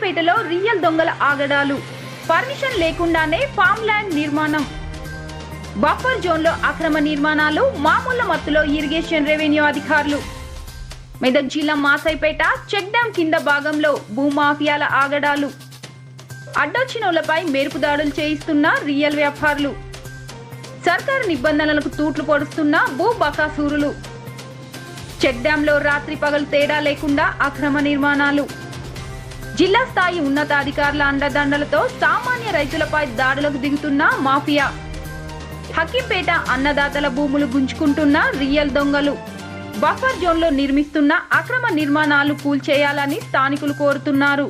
హకీంపేటలో real దొంగల ఆగడాలు, permission లేకుండానే ఫామ్ ల్యాండ్ నిర్మాణం, బఫర్ జోన్లో అక్రమ నిర్మాణాలు, మామూలు మత్తులో ఇరిగేషన్ రెవెన్యూ అధికారులు. మెదక్ జిల్లా మాసైపేట చెక్ డ్యాం కింద భాగంలో భూమాఫియాల ఆగడాలు, అడ్డొచ్చినోళ్లపై మెరుపు దాడులు చేయిస్తున్న రియల్ వ్యాపారులు, సర్కారు నిబంధనలకు తూట్లు పొడుస్తున్న భూ బకాసూరులు, చెక్ డ్యాంలో రాత్రి పగలు తేడా లేకుండా అక్రమ నిర్మాణాలు, జిల్లా స్థాయి ఉన్నతాధికారుల అండదండలతో సామాన్య రైతులపై దాడులకు దిగుతున్న మాఫియా, హకీంపేట అన్నదాతల భూములు గుంజుకుంటున్న రియల్ దొంగలు, బఫర్ జోన్లో నిర్మిస్తున్న అక్రమ నిర్మాణాలు కూల్చేయాలని స్థానికులు కోరుతున్నారు.